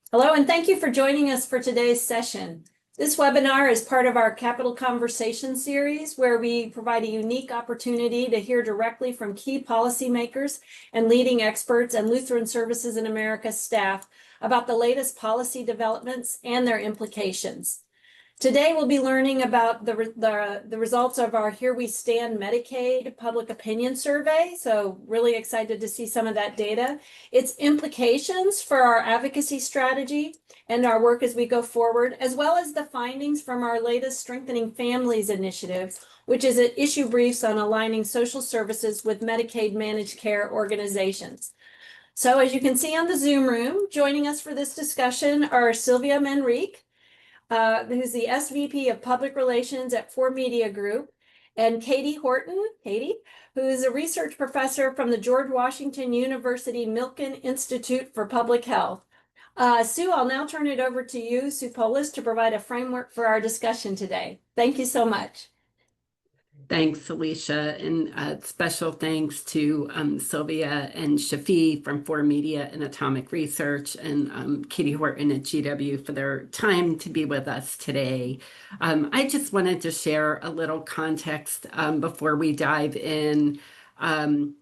Hello, and thank you for joining us for today's session. This webinar is part of our Capital Conversation series, where we provide a unique opportunity to hear directly from key policymakers and leading experts and Lutheran Services in America staff about the latest policy developments and their implications. Today, we'll be learning about the results of our Here We Stand Medicaid public opinion survey. So really excited to see some of that data, its implications for our advocacy strategy and our work as we go forward, as well as the findings from our latest Strengthening Families initiative, which is an issue briefs on aligning social services with Medicaid Managed Care Organizations. So as you can see on the Zoom room, joining us for this discussion are Sylvia Manrique, who's the SVP of Public Relations at 4Media Group, and Katie Horton, who is a research professor from the George Washington University Milken Institute for Public Health. Sue, I'll now turn it over to you, Sue Polis, to provide a framework for our discussion today. Thank you so much. Thanks, Alicia, and special thanks to Sylvia and Shafi from 4Media and Atomic Research, and Katie Horton at GW for their time to be with us today. I just wanted to share a little context before we dive in and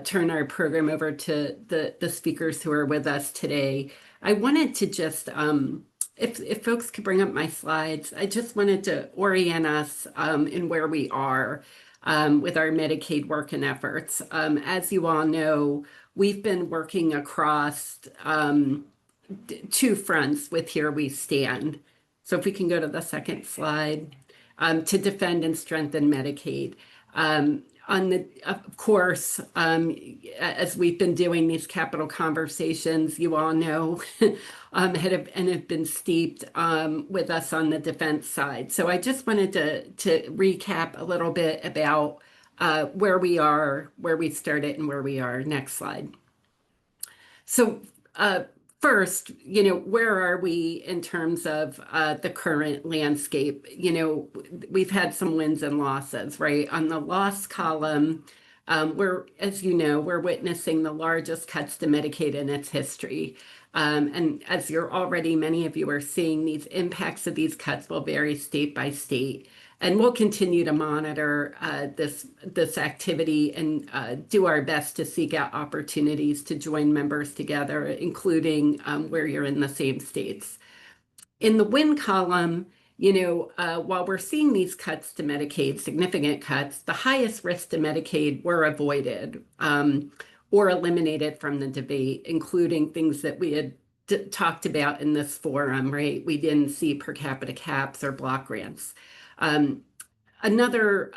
turn our program over to the speakers who are with us today. I wanted to just if folks could bring up my slides, I just wanted to orient us in where we are with our Medicaid work and efforts. As you all know, we've been working across two fronts with Here We Stand. So if we can go to the second slide, to defend and strengthen Medicaid. Of course, as we've been doing these capital conversations, you all know, have been steeped with us on the defense side. So I just wanted to recap a little bit about where we are, where we started, and where we are. Next slide. So first, where are we in terms of the current landscape? We've had some wins and losses, right? On the loss column, as you know, we're witnessing the largest cuts to Medicaid in its history. And as many of you are seeing, these impacts of these cuts will vary state by state. And we'll continue to monitor this activity and do our best to seek out opportunities to join members together, including where you're in the same states. In the win column, while we're seeing these cuts to Medicaid, significant cuts, the highest risk to Medicaid were avoided or eliminated from the debate, including things that we had talked about in this forum, right? We didn't see per capita caps or block grants. Another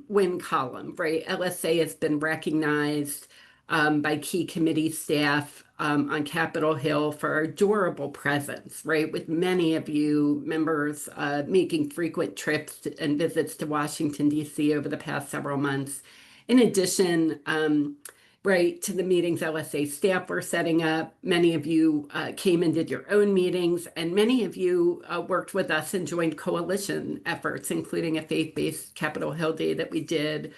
win column, right? LSA has been recognized by key committee staff on Capitol Hill for our durable presence, right? With many of you members making frequent trips and visits to Washington, D.C. over the past several months. In addition, right, to the meetings LSA staff were setting up. Many of you came and did your own meetings, and many of you worked with us and joined coalition efforts, including a faith-based Capitol Hill Day that we did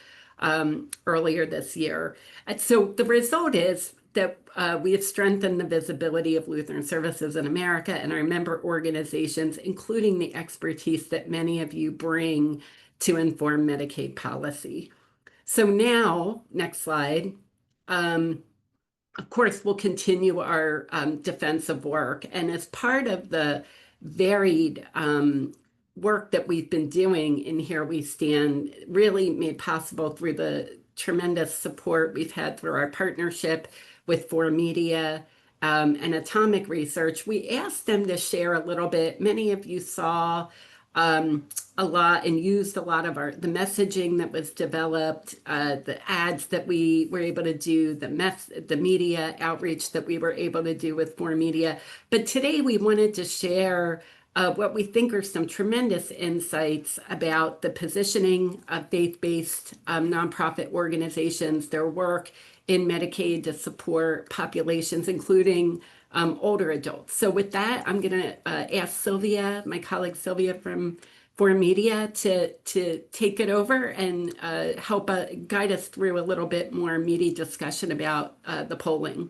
earlier this year. And so the result is that we have strengthened the visibility of Lutheran Services in America and our member organizations, including the expertise that many of you bring to inform Medicaid policy. So now, next slide. Of course, we'll continue our defensive work. And as part of the varied work that we've been doing in Here We Stand, really made possible through the tremendous support we've had through our partnership with 4Media and Atomic Research, we asked them to share a little bit. Many of you saw a lot and used a lot of the messaging that was developed, the ads that we were able to do, the media outreach that we were able to do with 4Media. But today we wanted to share what we think are some tremendous insights about the positioning of faith-based nonprofit organizations, their work in Medicaid to support populations, including older adults. So with that, I'm going to ask Sylvia, my colleague Sylvia from 4Media, to take it over and help guide us through a little bit more meaty discussion about the polling.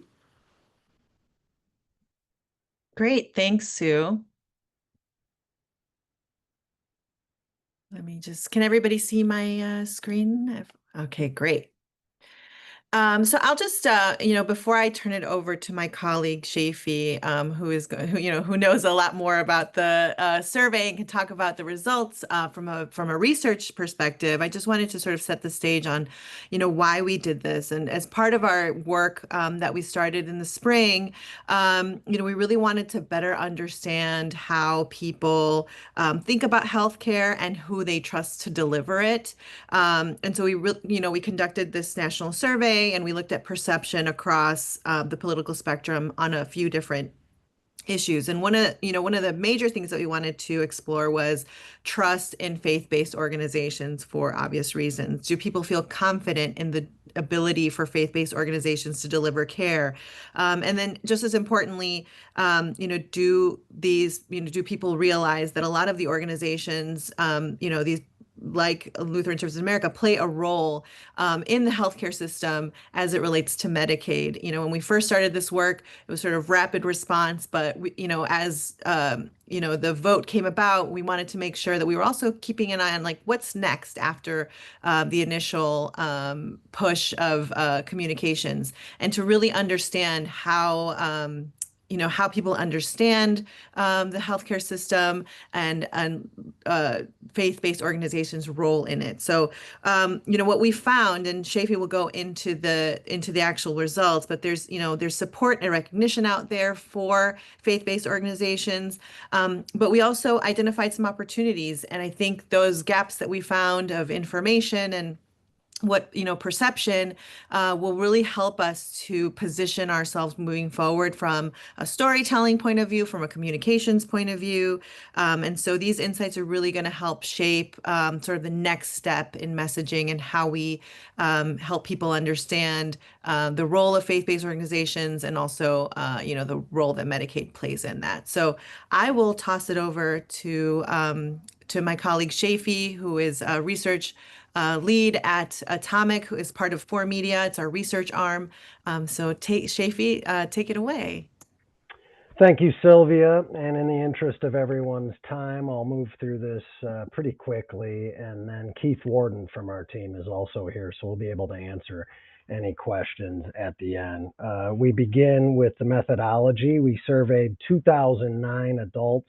Great. Thanks, Sue. Can everybody see my screen? Okay, great. So I'll just, before I turn it over to my colleague Shafi, who knows a lot more about the survey and can talk about the results from a research perspective, I just wanted to sort of set the stage on, why we did this. And as part of our work that we started in the spring, we really wanted to better understand how people think about healthcare and who they trust to deliver it. And so we conducted this national survey and we looked at perception across the political spectrum on a few different issues. And one of the major things that we wanted to explore was trust in faith-based organizations for obvious reasons. Do people feel confident in the ability for faith-based organizations to deliver care? And then just as importantly, do people realize that a lot of the organizations, these like Lutheran Services America, play a role in the healthcare system as it relates to Medicaid. When we first started this work, it was sort of rapid response, but as the vote came about, we wanted to make sure that we were also keeping an eye on like what's next after the initial push of communications, and to really understand how people understand the healthcare system and faith-based organizations' role in it. So, what we found, and Shafi will go into the actual results, but there's support and recognition out there for faith-based organizations, but we also identified some opportunities, and I think those gaps that we found of information and perception will really help us to position ourselves moving forward from a storytelling point of view, from a communications point of view. And so these insights are really going to help shape sort of the next step in messaging and how we help people understand the role of faith-based organizations and also, the role that Medicaid plays in that. So I will toss it over to my colleague Shafi, who is a research lead at Atomic, who is part of 4Media. It's our research arm. So Shafi, take it away. Thank you, Sylvia. And in the interest of everyone's time, I'll move through this pretty quickly. And then Keith Warden from our team is also here, so we'll be able to answer any questions at the end. We begin with the methodology. We surveyed 2009 adults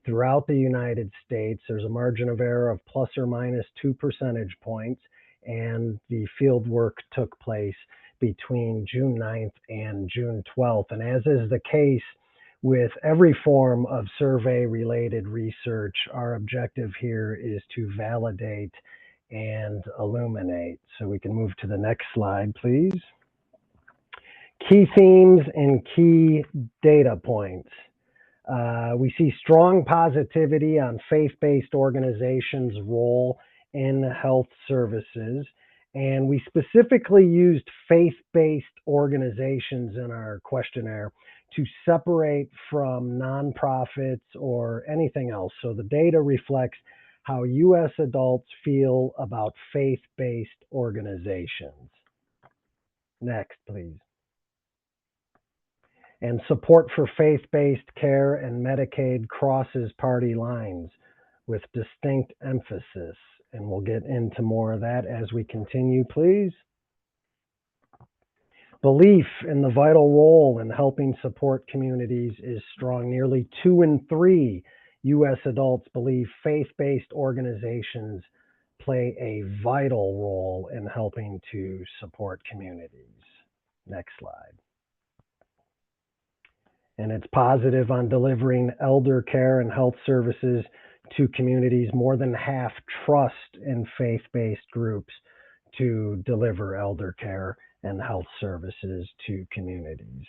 throughout the United States. There's a margin of error of plus or minus 2 percentage points, and the field work took place between June 9th and June 12th. And as is the case with every form of survey-related research, our objective here is to validate and illuminate. So we can move to the next slide, please. Key themes and key data points. We see strong positivity on faith-based organizations' role in health services, and we specifically used faith-based organizations in our questionnaire to separate from nonprofits or anything else. So the data reflects how U.S. adults feel about faith-based organizations. Next, please. And support for faith-based care and Medicaid crosses party lines with distinct emphasis. And we'll get into more of that as we continue, please. Belief in the vital role in helping support communities is strong. Nearly 2 in 3 U.S. adults believe faith-based organizations play a vital role in helping to support communities. Next slide. And it's positive on delivering elder care and health services to communities. More than half trust in faith-based groups to deliver elder care and health services to communities.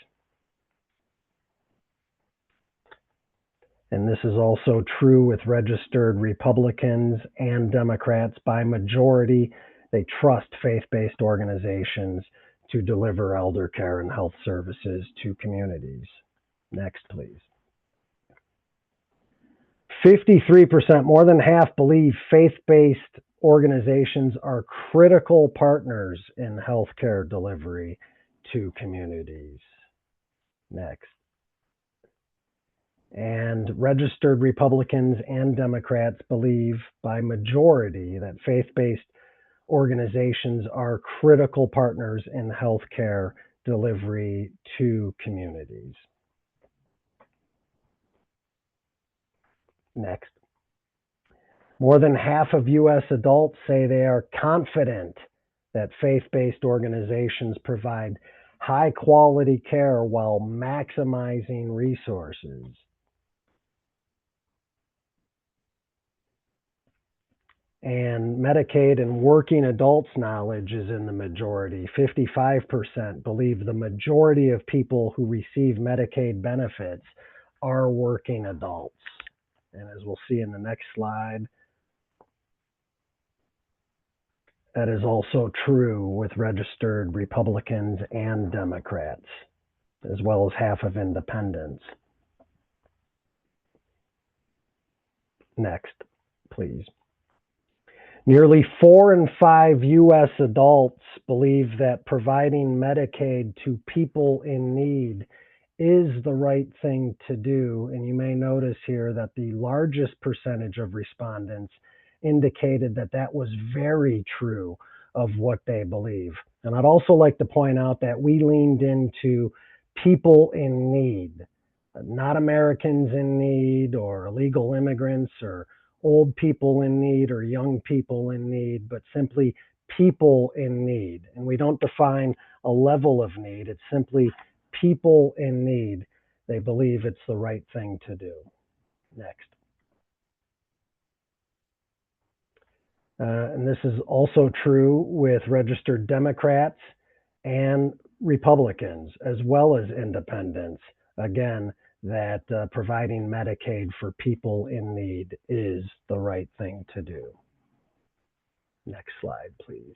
And this is also true with registered Republicans and Democrats. By majority, they trust faith-based organizations to deliver elder care and health services to communities. Next, please. 53%, more than half, believe faith-based organizations are critical partners in healthcare delivery to communities. Next. And registered Republicans and Democrats believe by majority that faith-based organizations are critical partners in healthcare delivery to communities. Next. More than half of U.S. adults say they are confident that faith-based organizations provide high quality care while maximizing resources. And Medicaid and working adults knowledge is in the majority. 55% believe the majority of people who receive Medicaid benefits are working adults. And as we'll see in the next slide, that is also true with registered Republicans and Democrats, as well as half of independents. Next, please. Nearly 4 in 5 U.S. adults believe that providing Medicaid to people in need is the right thing to do. And you may notice here that the largest percentage of respondents indicated that that was very true of what they believe. And I'd also like to point out that we leaned into people in need, not Americans in need or illegal immigrants or old people in need or young people in need, but simply people in need. And we don't define a level of need. It's simply people in need. They believe it's the right thing to do. Next. And this is also true with registered Democrats and Republicans, as well as independents. Again, that providing Medicaid for people in need is the right thing to do. Next slide, please.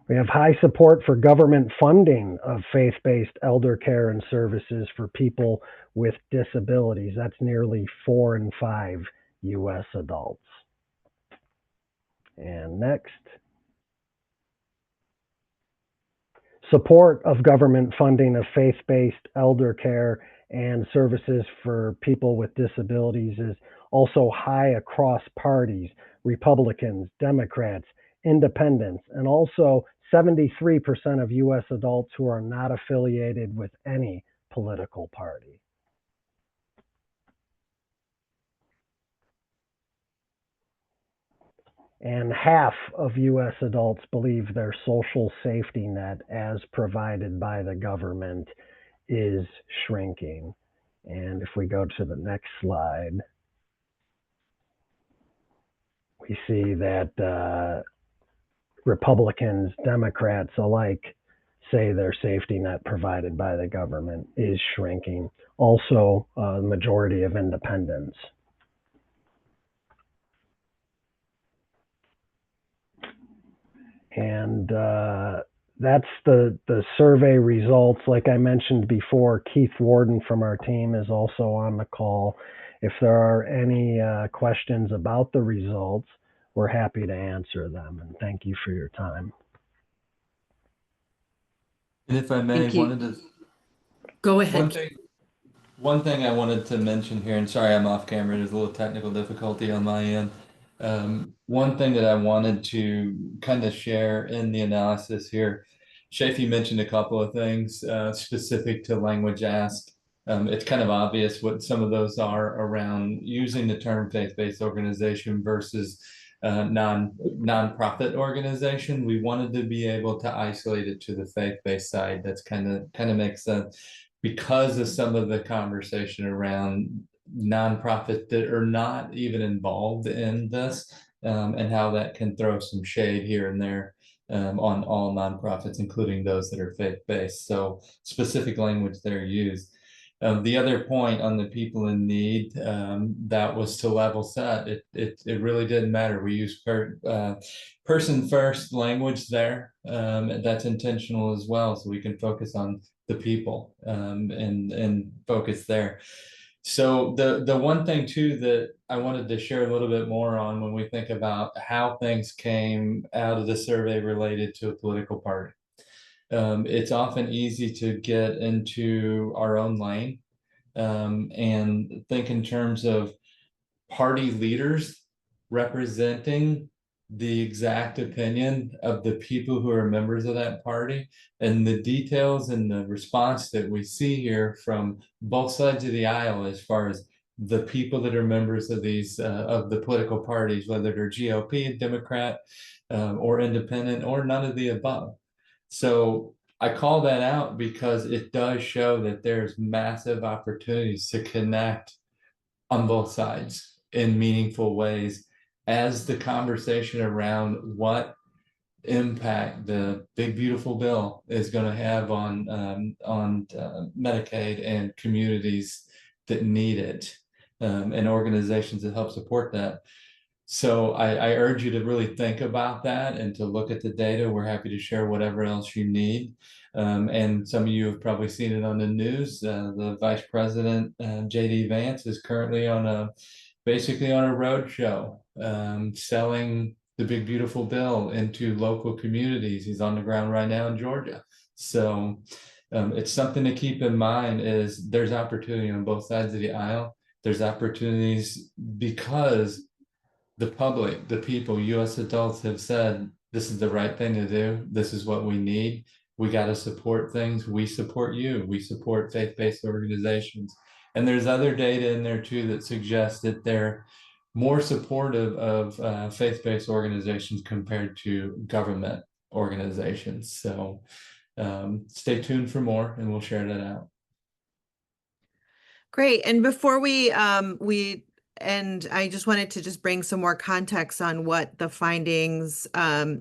We have high support for government funding of faith-based elder care and services for people with disabilities. That's nearly 4 in 5 U.S. adults. And next. Support of government funding of faith-based elder care and services for people with disabilities is also high across parties, Republicans, Democrats, independents, and also 73% of U.S. adults who are not affiliated with any political party. And half of U.S. adults believe their social safety net as provided by the government is shrinking. And if we go to the next slide, we see that Republicans, Democrats alike say their safety net provided by the government is shrinking. Also, the majority of independents. And that's the survey results. Like I mentioned before, Keith Warden from our team is also on the call. If there are any questions about the results, we're happy to answer them. And thank you for your time. And if I may, wanted to go ahead. One thing I wanted to mention here, and sorry I'm off camera, there's a little technical difficulty on my end. One thing that I wanted to kind of share in the analysis here, Shafi mentioned a couple of things specific to language ask. It's kind of obvious what some of those are around using the term faith-based organization versus non-profit organization. We wanted to be able to isolate it to the faith-based side. That's kind of makes sense because of some of the conversation around nonprofits that are not even involved in this, and how that can throw some shade here and there on all nonprofits, including those that are faith-based. So specific language there used. The other point on the people in need, that was to level set. It really didn't matter. We used person first language there. That's intentional as well, so we can focus on the people and focus there. So the one thing too that I wanted to share a little bit more on when we think about how things came out of the survey related to a political party. It's often easy to get into our own lane and think in terms of party leaders representing the exact opinion of the people who are members of that party, and the details and the response that we see here from both sides of the aisle as far as the people that are members of these of the political parties, whether they're GOP, Democrat, or independent, or none of the above. So I call that out because it does show that there's massive opportunities to connect on both sides in meaningful ways as the conversation around what impact the big beautiful bill is going to have on Medicaid and communities that need it, and organizations that help support that. So I urge you to really think about that and to look at the data. We're happy to share whatever else you need. And some of you have probably seen it on the news. The Vice President, JD Vance, is currently basically on a road show, selling the big beautiful bill into local communities. He's on the ground right now in Georgia. So it's something to keep in mind, is there's opportunity on both sides of the aisle. There's opportunities because the public, the people, US adults have said, this is the right thing to do. This is what we need. We got to support things. We support you. We support faith-based organizations. And there's other data in there too that suggests that they're more supportive of faith-based organizations compared to government organizations. So stay tuned for more, and we'll share that out. Great. And before we and I just wanted to just bring some more context on what the findings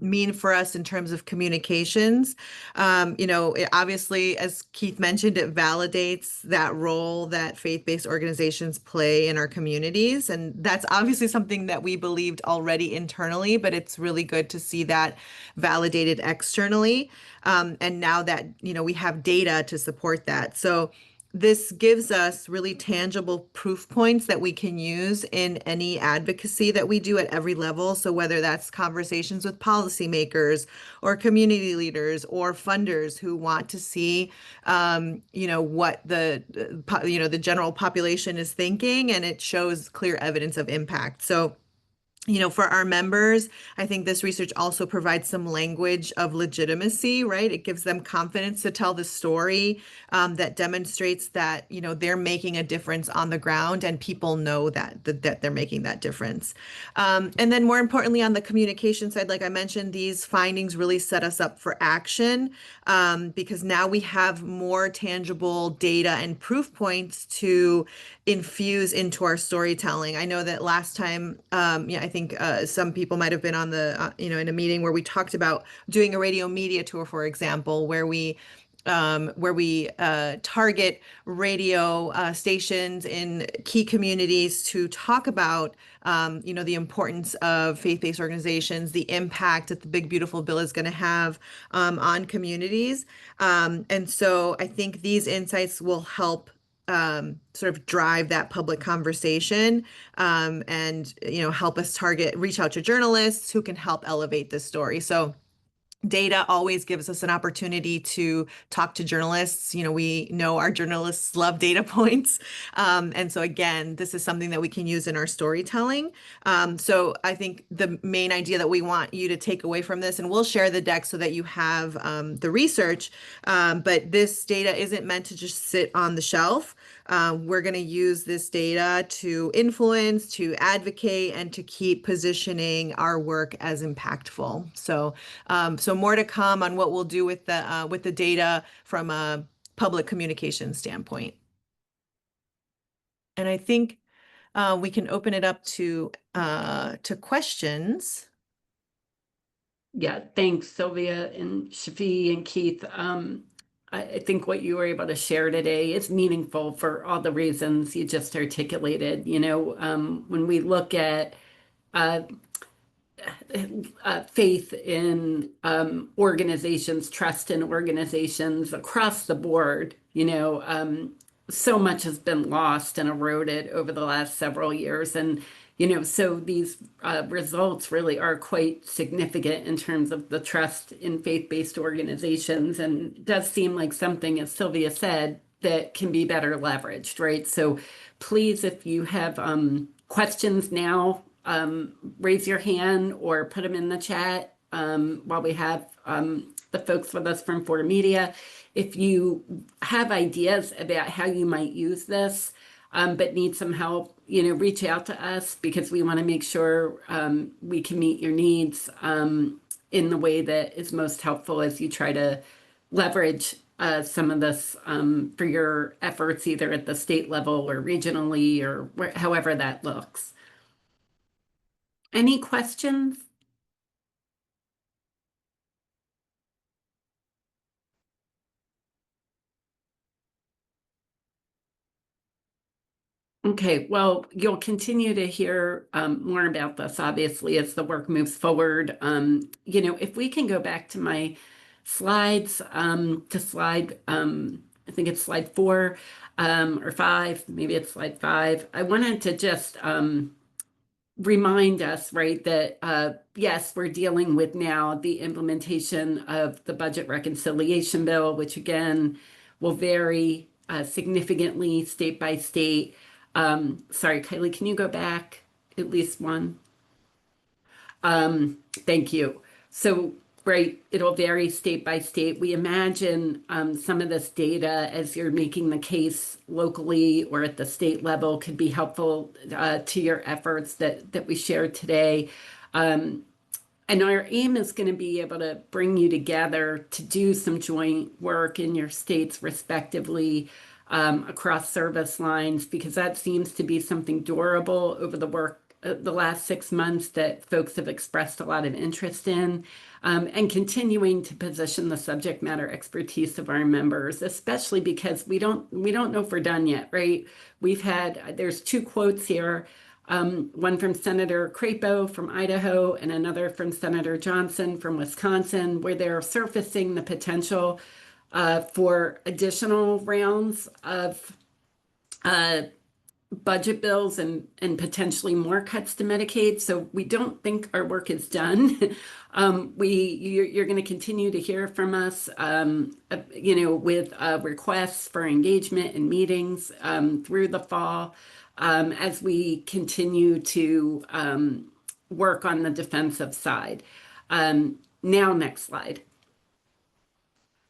mean for us in terms of communications. Obviously, as Keith mentioned, it validates that role that faith-based organizations play in our communities. And that's obviously something that we believed already internally, but it's really good to see that validated externally. And now that, we have data to support that. So this gives us really tangible proof points that we can use in any advocacy that we do at every level. So whether that's conversations with policymakers or community leaders or funders who want to see, what the general population is thinking, and it shows clear evidence of impact. So for our members, I think this research also provides some language of legitimacy, right? It gives them confidence to tell the story that demonstrates that, they're making a difference on the ground, and people know that they're making that difference. And then more importantly, on the communication side, like I mentioned, these findings really set us up for action because now we have more tangible data and proof points to infuse into our storytelling. I know that last time, I think some people might have been on the, in a meeting where we talked about doing a radio media tour, for example, where we target radio stations in key communities to talk about, the importance of faith-based organizations, the impact that the Big Beautiful Bill is going to have on communities. And so I think these insights will help sort of drive that public conversation and help us reach out to journalists who can help elevate this story. So data always gives us an opportunity to talk to journalists. We know our journalists love data points. And so again, this is something that we can use in our storytelling. So I think the main idea that we want you to take away from this, and we'll share the deck so that you have the research, but this data isn't meant to just sit on the shelf. We're going to use this data to influence, to advocate, and to keep positioning our work as impactful. So more to come on what we'll do with the data from a public communication standpoint. And I think we can open it up to questions. Yeah, thanks, Sylvia and Shafi and Keith. I think what you were able to share today is meaningful for all the reasons you just articulated. When we look at faith in organizations, trust in organizations across the board, so much has been lost and eroded over the last several years. And so these results really are quite significant in terms of the trust in faith-based organizations. And it does seem like something, as Sylvia said, that can be better leveraged, right? So please, if you have questions now, raise your hand or put them in the chat while we have the folks with us from For Media. If you have ideas about how you might use this, but need some help, reach out to us, because we want to make sure we can meet your needs in the way that is most helpful as you try to leverage some of this for your efforts, either at the state level or regionally, or however that looks. Any questions? Okay, well, you'll continue to hear more about this, obviously, as the work moves forward. If we can go back to my slides, to slide, I think it's slide 4 or 5, maybe it's slide 5. I wanted to just remind us, right, that yes, we're dealing with now the implementation of the budget reconciliation bill, which again will vary significantly state by state. Sorry, Kylie, can you go back at least one? Thank you. So, right, it'll vary state by state. We imagine some of this data, as you're making the case locally or at the state level, could be helpful to your efforts that we shared today. And our aim is going to be able to bring you together to do some joint work in your states respectively, across service lines, because that seems to be something durable over the last 6 months that folks have expressed a lot of interest in, and continuing to position the subject matter expertise of our members, especially because we don't know if we're done yet, right? There's 2 quotes here. One from Senator Crapo from Idaho and another from Senator Johnson from Wisconsin, where they're surfacing the potential for additional rounds of budget bills and potentially more cuts to Medicaid. So we don't think our work is done. You're going to continue to hear from us, with requests for engagement and meetings through the fall, as we continue to work on the defensive side. Now, next slide.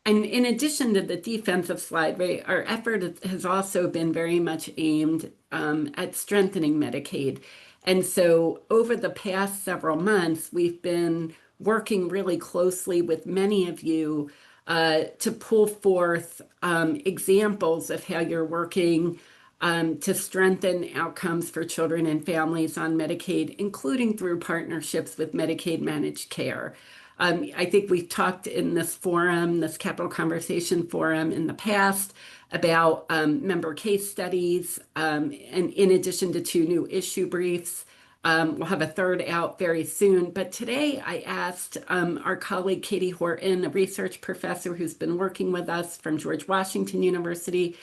And in addition to the defensive slide, right, our effort has also been very much aimed at strengthening Medicaid. And so over the past several months, we've been working really closely with many of you to pull forth examples of how you're working to strengthen outcomes for children and families on Medicaid, including through partnerships with Medicaid Managed Care. I think we've talked in this forum, this Capital Conversation Forum, in the past about member case studies, and in addition to 2 new issue briefs. We'll have a 3rd out very soon. But today I asked our colleague Katie Horton, a research professor who's been working with us from George Washington University.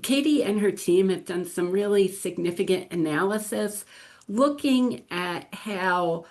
Katie and her team have done some really significant analysis looking at how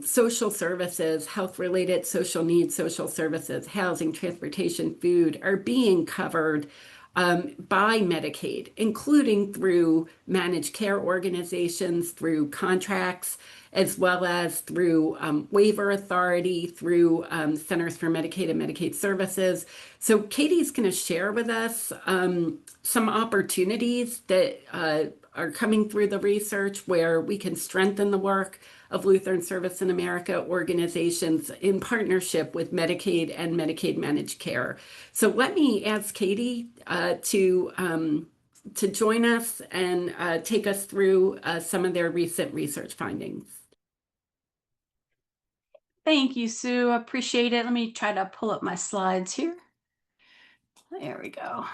social services, health-related social needs, social services, housing, transportation, food are being covered by Medicaid, including through managed care organizations, through contracts, as well as through waiver authority, through Centers for Medicaid and Medicaid Services. So Katie's going to share with us some opportunities that are coming through the research where we can strengthen the work of Lutheran Service in America organizations in partnership with Medicaid and Medicaid Managed Care. So let me ask Katie to join us and take us through some of their recent research findings. Thank you, Sue. Appreciate it. Let me try to pull up my slides here. There we go.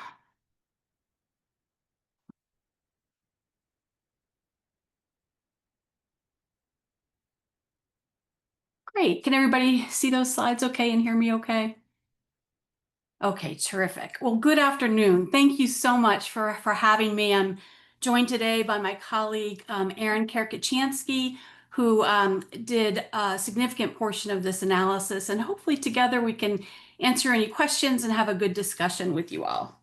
Great. Can everybody see those slides okay and hear me okay? Okay, terrific. Well, good afternoon. Thank you so much for having me. I'm joined today by my colleague, Erin Kerkachansky, who did a significant portion of this analysis, and hopefully together we can answer any questions and have a good discussion with you all.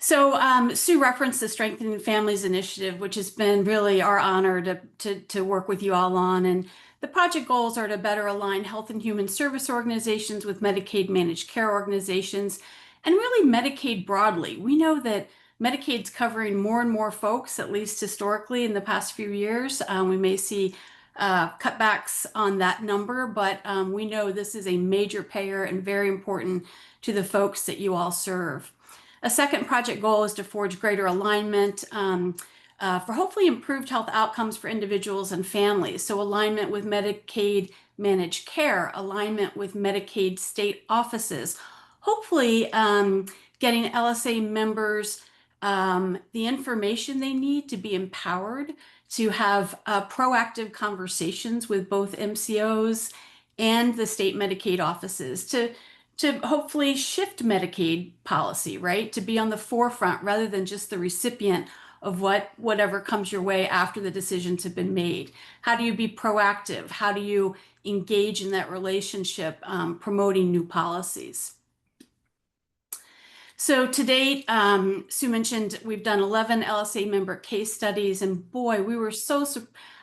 So Sue referenced the Strengthening Families Initiative, which has been really our honor to work with you all on. And the project goals are to better align health and human service organizations with Medicaid managed care organizations and really Medicaid broadly. We know that Medicaid's covering more and more folks, at least historically in the past few years. We may see cutbacks on that number, but we know this is a major payer and very important to the folks that you all serve. A second project goal is to forge greater alignment for hopefully improved health outcomes for individuals and families. So alignment with Medicaid managed care, alignment with Medicaid state offices, hopefully getting LSA members the information they need to be empowered to have proactive conversations with both MCOs and the state Medicaid offices to hopefully shift Medicaid policy, right? To be on the forefront rather than just the recipient of whatever comes your way after the decisions have been made. How do you be proactive? How do you engage in that relationship, promoting new policies? So to date, Sue mentioned we've done 11 LSA member case studies, and boy, we were so,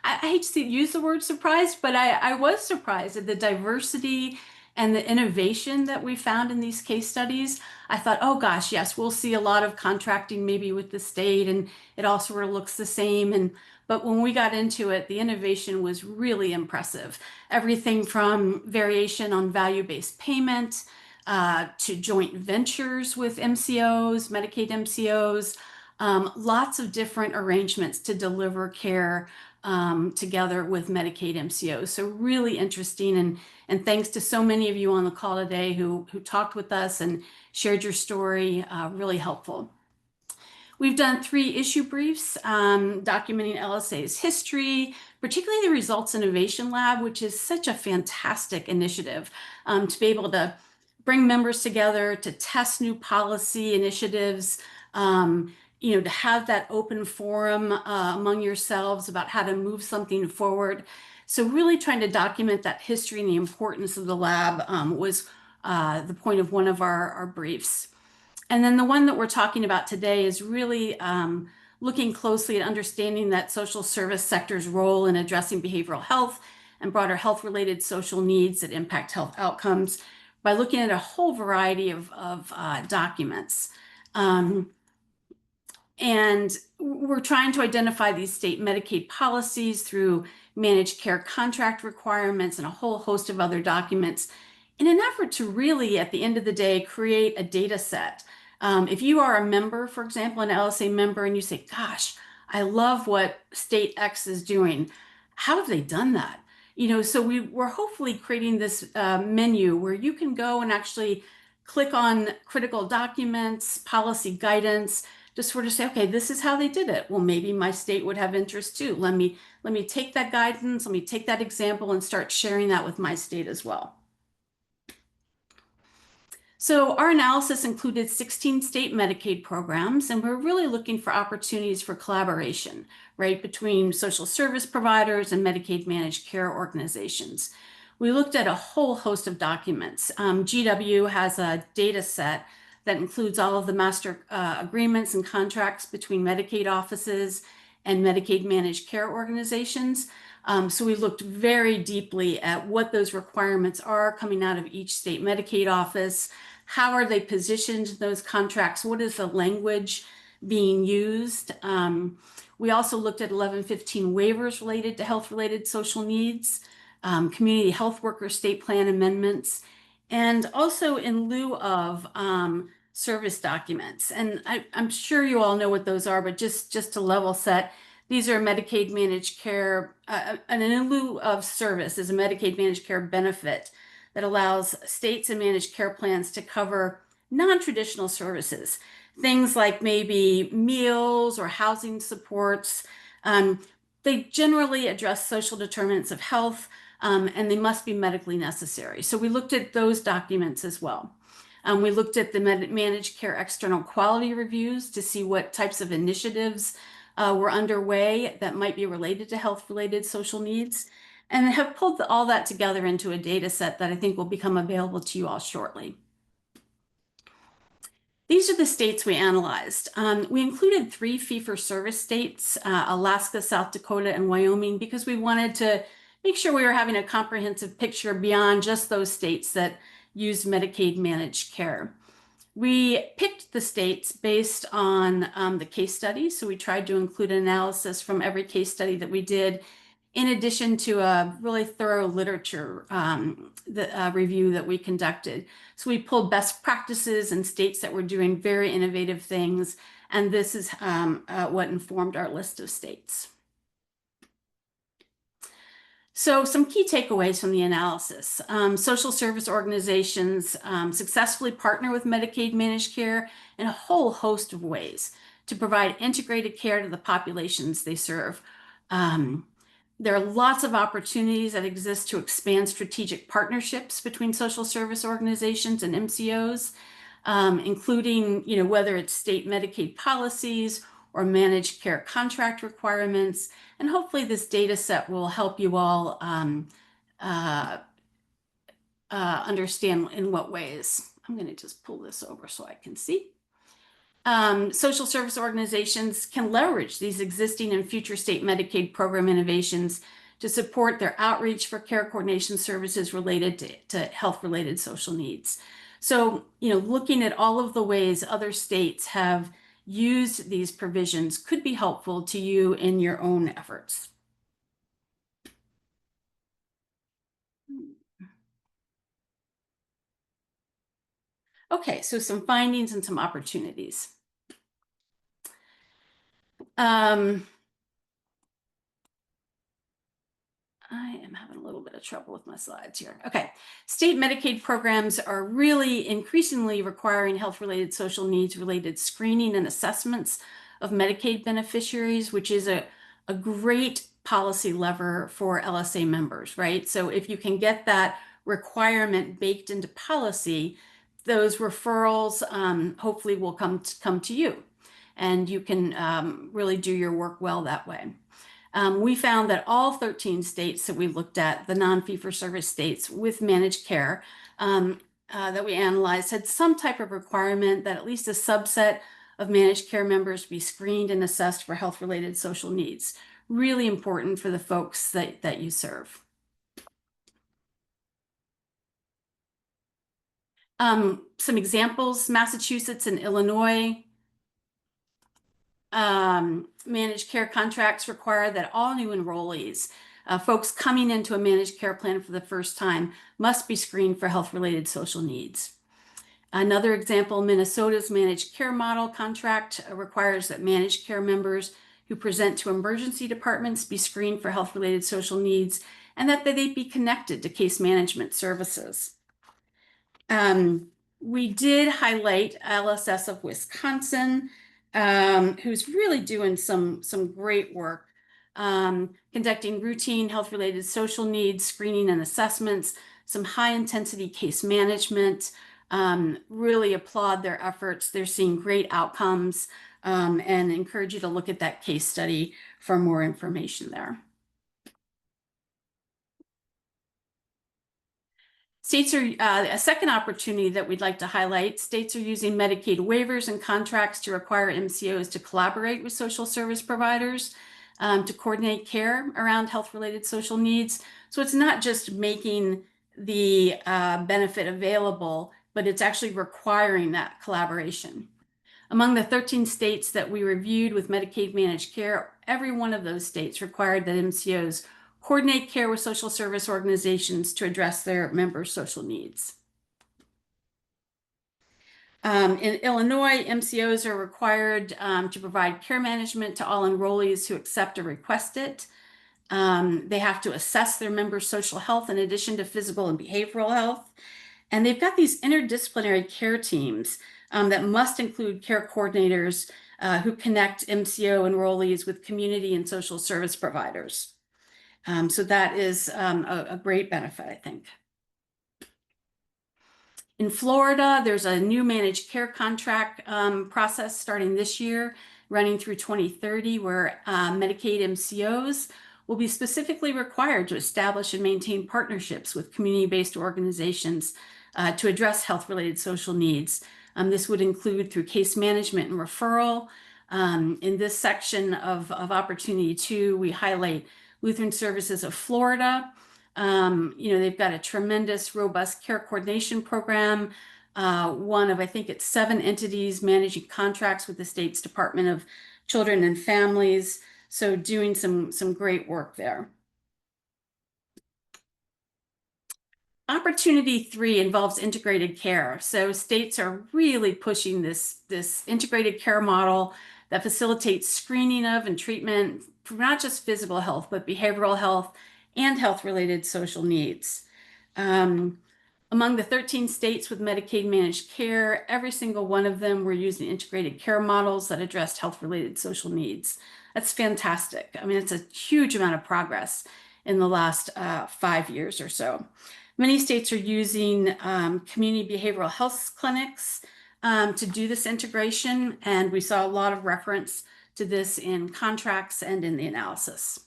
I hate to use the word surprised, but I was surprised at the diversity and the innovation that we found in these case studies. I thought, oh gosh, yes, we'll see a lot of contracting maybe with the state and it all sort of looks the same. But when we got into it, the innovation was really impressive. Everything from variation on value-based payment to joint ventures with MCOs, Medicaid MCOs, lots of different arrangements to deliver care together with Medicaid MCOs. So really interesting, and thanks to so many of you on the call today who talked with us and shared your story, really helpful. We've done 3 issue briefs documenting LSA's history, particularly the Results Innovation Lab, which is such a fantastic initiative to be able to bring members together to test new policy initiatives, to have that open forum among yourselves about how to move something forward. So really trying to document that history and the importance of the lab was the point of one of our briefs. And then the one that we're talking about today is really looking closely at understanding that social service sector's role in addressing behavioral health and broader health-related social needs that impact health outcomes by looking at a whole variety of documents. And we're trying to identify these state Medicaid policies through managed care contract requirements and a whole host of other documents in an effort to really, at the end of the day, create a data set. If you are a member, for example, an LSA member, and you say, gosh, I love what state X is doing. How have they done that? So we're hopefully creating this menu where you can go and actually click on critical documents, policy guidance, to sort of say, okay, this is how they did it. Well, maybe my state would have interest too. Let me take that guidance, let me take that example and start sharing that with my state as well. So our analysis included 16 state Medicaid programs, and we're really looking for opportunities for collaboration, right, between social service providers and Medicaid managed care organizations. We looked at a whole host of documents. GW has a data set that includes all of the master agreements and contracts between Medicaid offices and Medicaid managed care organizations. So we looked very deeply at what those requirements are coming out of each state Medicaid office. How are they positioned in those contracts? What is the language being used? We also looked at 1115 waivers related to health-related social needs, community health worker state plan amendments, and also in lieu of service documents. And I'm sure you all know what those are, but just to level set, these are Medicaid managed care, and in lieu of service is a Medicaid managed care benefit that allows states and managed care plans to cover non-traditional services, things like maybe meals or housing supports. They generally address social determinants of health, and they must be medically necessary. So we looked at those documents as well. We looked at the managed care external quality reviews to see what types of initiatives were underway that might be related to health-related social needs, and have pulled all that together into a data set that I think will become available to you all shortly. These are the states we analyzed. We included 3 fee-for-service states, Alaska, South Dakota, and Wyoming, because we wanted to make sure we were having a comprehensive picture beyond just those states that used Medicaid managed care. We picked the states based on the case study. So we tried to include an analysis from every case study that we did, in addition to a really thorough literature review that we conducted. So we pulled best practices in states that were doing very innovative things. And this is what informed our list of states. So some key takeaways from the analysis. Social service organizations successfully partner with Medicaid managed care in a whole host of ways to provide integrated care to the populations they serve. There are lots of opportunities that exist to expand strategic partnerships between social service organizations and MCOs, including, whether it's state Medicaid policies or managed care contract requirements. And hopefully this data set will help you all understand in what ways. I'm going to just pull this over so I can see. Social service organizations can leverage these existing and future state Medicaid program innovations to support their outreach for care coordination services related to health-related social needs. So, looking at all of the ways other states have used these provisions could be helpful to you in your own efforts. Okay, so some findings and some opportunities. I am having a little bit of trouble with my slides here. Okay, state Medicaid programs are really increasingly requiring health-related social needs related screening and assessments of Medicaid beneficiaries, which is a great policy lever for LSA members, right? So if you can get that requirement baked into policy, those referrals hopefully will come to you, and you can really do your work well that way. We found that all 13 states that we looked at, the non-fee-for-service states with managed care that we analyzed, had some type of requirement that at least a subset of managed care members be screened and assessed for health-related social needs. Really important for the folks that you serve. Some examples: Massachusetts and Illinois. Managed care contracts require that all new enrollees, folks coming into a managed care plan for the first time, must be screened for health-related social needs. Another example, Minnesota's managed care model contract requires that managed care members who present to emergency departments be screened for health-related social needs, and that they be connected to case management services. We did highlight LSS of Wisconsin, who's really doing some great work, conducting routine health-related social needs screening and assessments, some high-intensity case management. Really applaud their efforts. They're seeing great outcomes, and encourage you to look at that case study for more information there. States are a second opportunity that we'd like to highlight. States are using Medicaid waivers and contracts to require MCOs to collaborate with social service providers to coordinate care around health-related social needs. So it's not just making the benefit available, but it's actually requiring that collaboration. Among the 13 states that we reviewed with Medicaid managed care, every one of those states required that MCOs coordinate care with social service organizations to address their members' social needs. In Illinois, MCOs are required to provide care management to all enrollees who accept or request it. They have to assess their members' social health in addition to physical and behavioral health. And they've got these interdisciplinary care teams that must include care coordinators who connect MCO enrollees with community and social service providers. So that is a great benefit, I think. In Florida, there's a new managed care contract process starting this year, running through 2030, where Medicaid MCOs will be specifically required to establish and maintain partnerships with community-based organizations to address health-related social needs. This would include through case management and referral. In this section of Opportunity 2, we highlight Lutheran Services of Florida. They've got a tremendous, robust care coordination program. One of, I think it's 7 entities managing contracts with the state's Department of Children and Families. So doing some great work there. Opportunity 3 involves integrated care. So states are really pushing this integrated care model that facilitates screening of and treatment for not just physical health, but behavioral health and health-related social needs. Among the 13 states with Medicaid managed care, every single one of them were using integrated care models that addressed health-related social needs. That's fantastic. I mean, it's a huge amount of progress in the last 5 years or so. Many states are using community behavioral health clinics to do this integration, and we saw a lot of reference to this in contracts and in the analysis.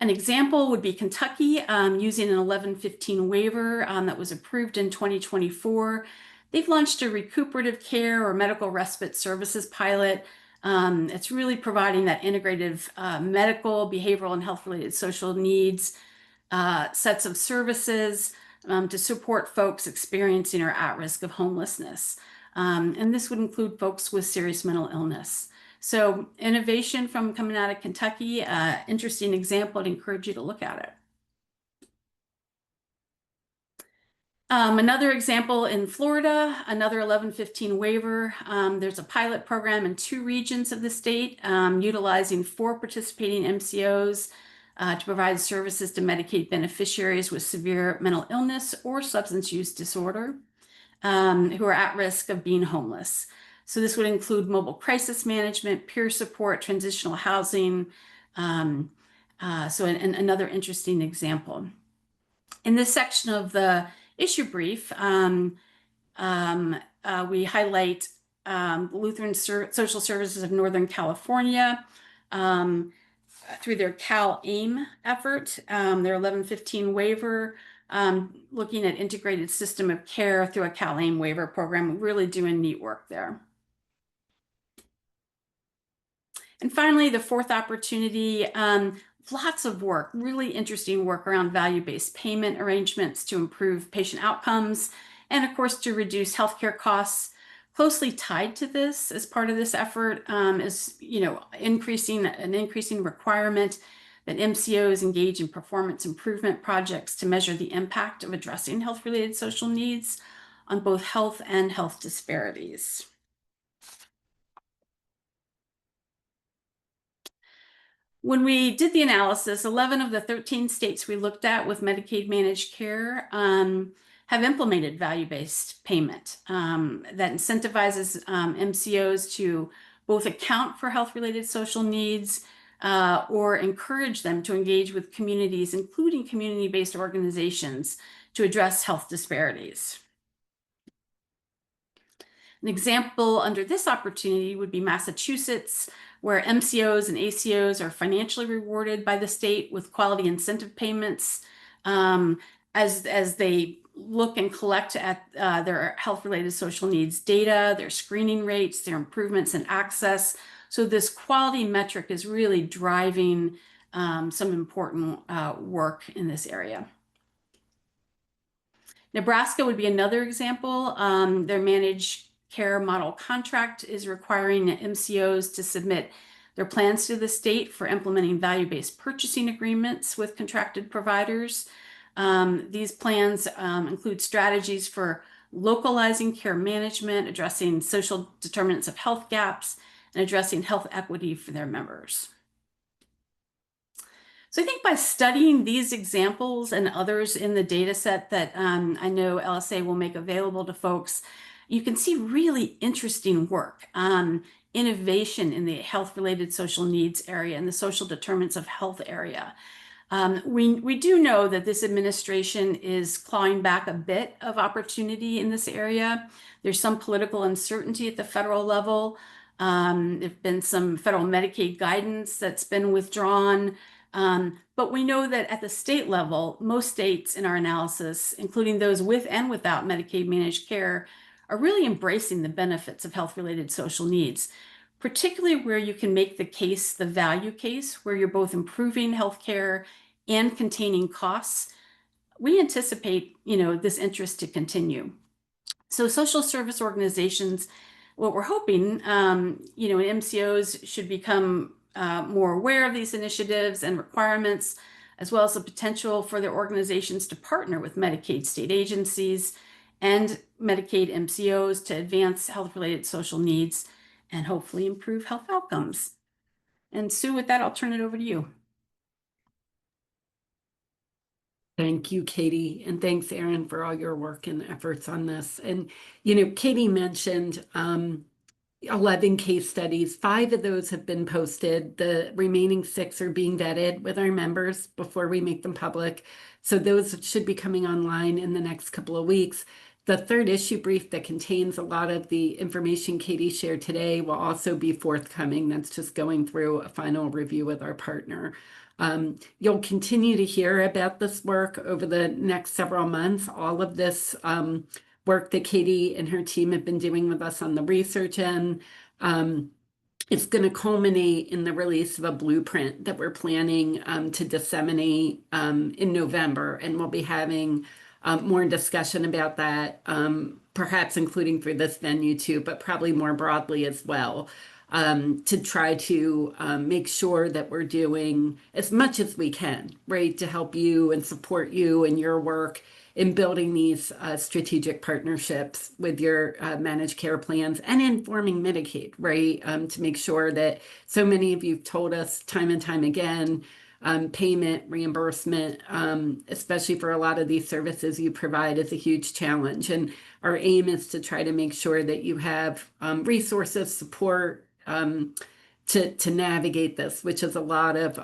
An example would be Kentucky using an 1115 waiver that was approved in 2024. They've launched a recuperative care or medical respite services pilot. It's really providing that integrative medical, behavioral, and health-related social needs sets of services to support folks experiencing or at risk of homelessness. And this would include folks with serious mental illness. So innovation from coming out of Kentucky, interesting example. I'd encourage you to look at it. Another example in Florida, another 1115 waiver. There's a pilot program in 2 regions of the state utilizing 4 participating MCOs to provide services to Medicaid beneficiaries with severe mental illness or substance use disorder who are at risk of being homeless. So this would include mobile crisis management, peer support, transitional housing. Another interesting example. In this section of the issue brief, we highlight Lutheran Social Services of Northern California through their CalAIM effort, their 1115 waiver, looking at integrated system of care through a CalAIM waiver program, really doing neat work there. And finally, the 4th opportunity, lots of work, really interesting work around value-based payment arrangements to improve patient outcomes, and of course, to reduce healthcare costs. Closely tied to this as part of this effort is, increasing requirement that MCOs engage in performance improvement projects to measure the impact of addressing health-related social needs on both health and health disparities. When we did the analysis, 11 of the 13 states we looked at with Medicaid managed care have implemented value-based payment that incentivizes MCOs to both account for health-related social needs or encourage them to engage with communities, including community-based organizations, to address health disparities. An example under this opportunity would be Massachusetts, where MCOs and ACOs are financially rewarded by the state with quality incentive payments as they look and collect at their health-related social needs data, their screening rates, their improvements in access. So this quality metric is really driving some important work in this area. Nebraska would be another example. Their managed care model contract is requiring MCOs to submit their plans to the state for implementing value-based purchasing agreements with contracted providers. These plans include strategies for localizing care management, addressing social determinants of health gaps, and addressing health equity for their members. So I think by studying these examples and others in the data set that I know LSA will make available to folks, you can see really interesting work, innovation in the health-related social needs area and the social determinants of health area. We do know that this administration is clawing back a bit of opportunity in this area. There's some political uncertainty at the federal level. There've been some federal Medicaid guidance that's been withdrawn. But we know that at the state level, most states in our analysis, including those with and without Medicaid managed care, are really embracing the benefits of health-related social needs, particularly where you can make the case, the value case, where you're both improving healthcare and containing costs. We anticipate, this interest to continue. So social service organizations, what we're hoping, MCOs should become more aware of these initiatives and requirements, as well as the potential for their organizations to partner with Medicaid state agencies and Medicaid MCOs to advance health-related social needs and hopefully improve health outcomes. And Sue, with that, I'll turn it over to you. Thank you, Katie, and thanks, Erin, for all your work and efforts on this. And, Katie mentioned 11 case studies. 5 of those have been posted. The remaining 6 are being vetted with our members before we make them public. So those should be coming online in the next couple of weeks. The 3rd issue brief that contains a lot of the information Katie shared today will also be forthcoming. That's just going through a final review with our partner. You'll continue to hear about this work over the next several months. All of this work that Katie and her team have been doing with us on the research end, it's going to culminate in the release of a blueprint that we're planning to disseminate in November, and we'll be having more discussion about that, perhaps including for this venue too, but probably more broadly as well. To try to make sure that we're doing as much as we can, right, to help you and support you and your work in building these strategic partnerships with your managed care plans and informing Medicaid, right, to make sure that so many of you have told us time and time again, payment, reimbursement, especially for a lot of these services you provide, is a huge challenge. And our aim is to try to make sure that you have resources, support, to navigate this, which is a lot of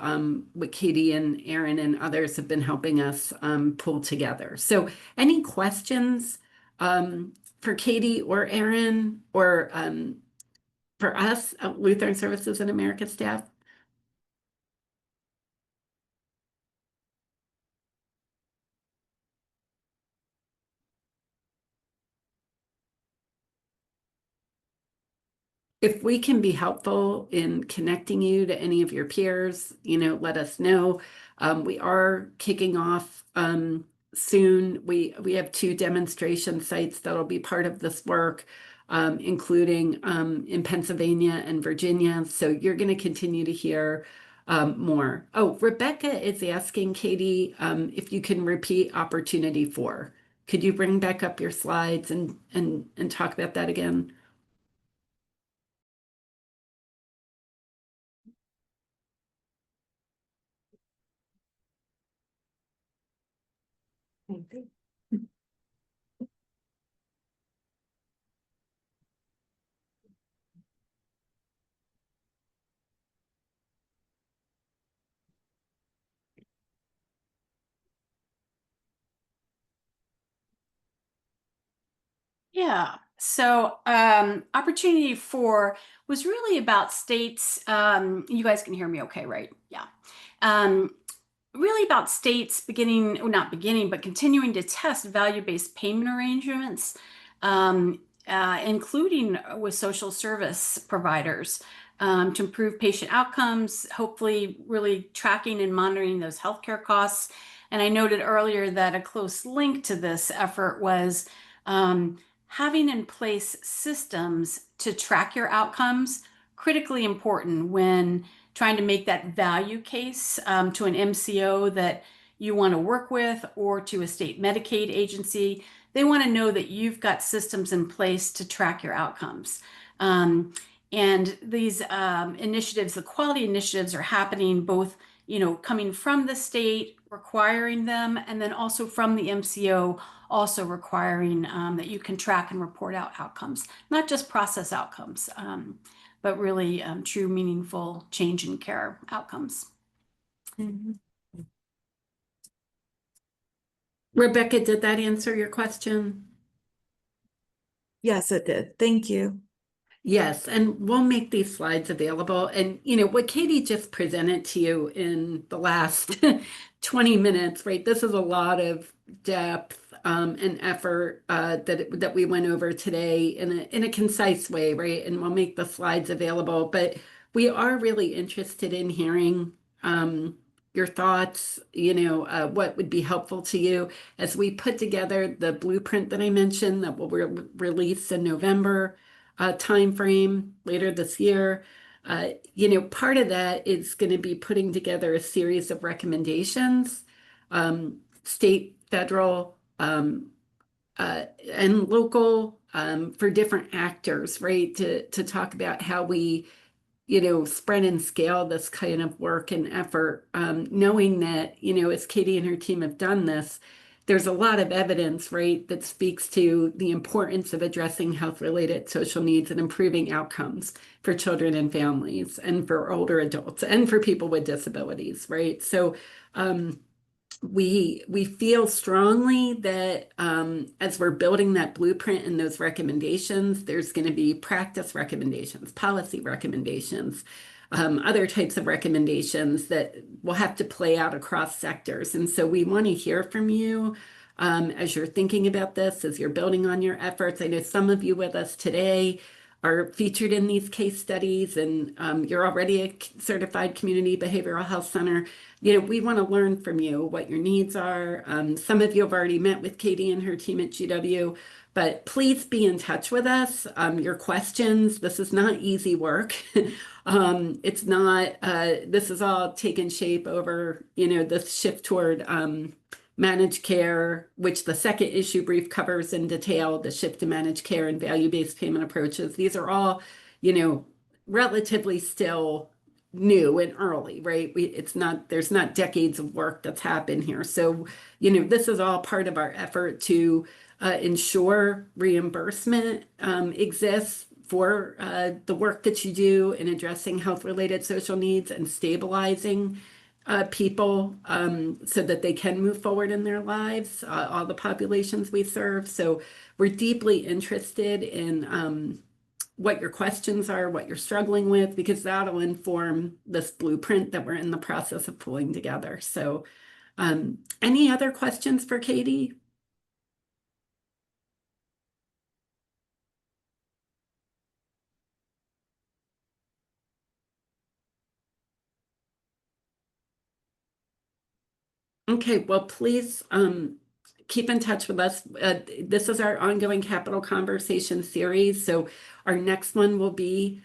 what Katie and Erin and others have been helping us pull together. So any questions for Katie or Erin or for us, Lutheran Services and America staff? If we can be helpful in connecting you to any of your peers, let us know. We are kicking off soon. We have 2 demonstration sites that'll be part of this work, including in Pennsylvania and Virginia. So you're going to continue to hear more. Oh, Rebecca is asking, Katie, if you can repeat opportunity 4. Could you bring back up your slides and talk about that again? Yeah. So opportunity 4 was really about states. You guys can hear me okay, right? Yeah. Really about states not beginning, but continuing to test value-based payment arrangements, including with social service providers, to improve patient outcomes, hopefully really tracking and monitoring those healthcare costs. And I noted earlier that a close link to this effort was having in place systems to track your outcomes, critically important when trying to make that value case to an MCO that you want to work with or to a state Medicaid agency. They want to know that you've got systems in place to track your outcomes. And these initiatives, the quality initiatives, are happening both, coming from the state, requiring them, and then also from the MCO, also requiring that you can track and report out outcomes, not just process outcomes, but really true, meaningful change in care outcomes. Mm-hmm. Rebecca, did that answer your question? Yes, it did. Thank you. Yes, and we'll make these slides available. And what Katie just presented to you in the last 20 minutes, right? This is a lot of depth and effort that we went over today in a concise way, right? And we'll make the slides available. But we are really interested in hearing your thoughts, what would be helpful to you as we put together the blueprint that I mentioned that will release in November timeframe later this year. Part of that is going to be putting together a series of recommendations, state, federal, and local, for different actors, right? To talk about how we spread and scale this kind of work and effort, knowing that, as Katie and her team have done this, there's a lot of evidence, right, that speaks to the importance of addressing health-related social needs and improving outcomes for children and families and for older adults and for people with disabilities, right? So we feel strongly that as we're building that blueprint and those recommendations, there's going to be practice recommendations, policy recommendations, other types of recommendations that will have to play out across sectors. And so we want to hear from you as you're thinking about this, as you're building on your efforts. I know some of you with us today are featured in these case studies, and you're already a certified community behavioral health center. We want to learn from you what your needs are. Some of you have already met with Katie and her team at GW, but please be in touch with us. Your questions, this is not easy work. It's not, this is all taken shape over, this shift toward managed care, which the second issue brief covers in detail, the shift to managed care and value-based payment approaches. These are all, relatively still new and early, right? There's not decades of work that's happened here. So, this is all part of our effort to ensure reimbursement exists for the work that you do in addressing health-related social needs and stabilizing people so that they can move forward in their lives, all the populations we serve. So we're deeply interested in what your questions are, what you're struggling with, because that'll inform this blueprint that we're in the process of pulling together. So any other questions for Katie? Okay, well, please keep in touch with us. This is our ongoing Capital Conversation series. So our next one will be,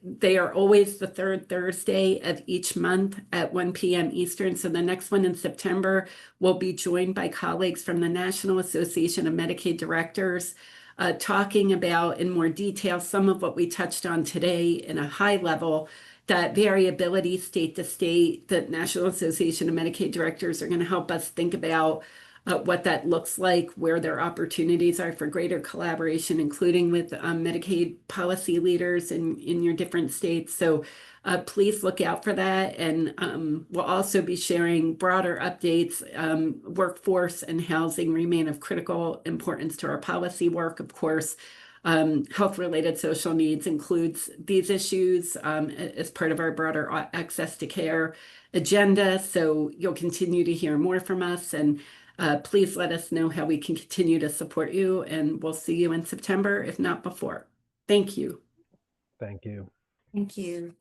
they are always the third Thursday of each month at 1 p.m. Eastern. So the next one in September will be joined by colleagues from the National Association of Medicaid Directors, talking about in more detail some of what we touched on today in a high level. That variability state to state, the National Association of Medicaid Directors are going to help us think about what that looks like, where their opportunities are for greater collaboration, including with Medicaid policy leaders in your different states. So please look out for that. And we'll also be sharing broader updates. Workforce and housing remain of critical importance to our policy work, of course. Health-related social needs includes these issues as part of our broader access to care agenda. So you'll continue to hear more from us, and please let us know how we can continue to support you, and we'll see you in September, if not before. Thank you. Thank you. Thank you.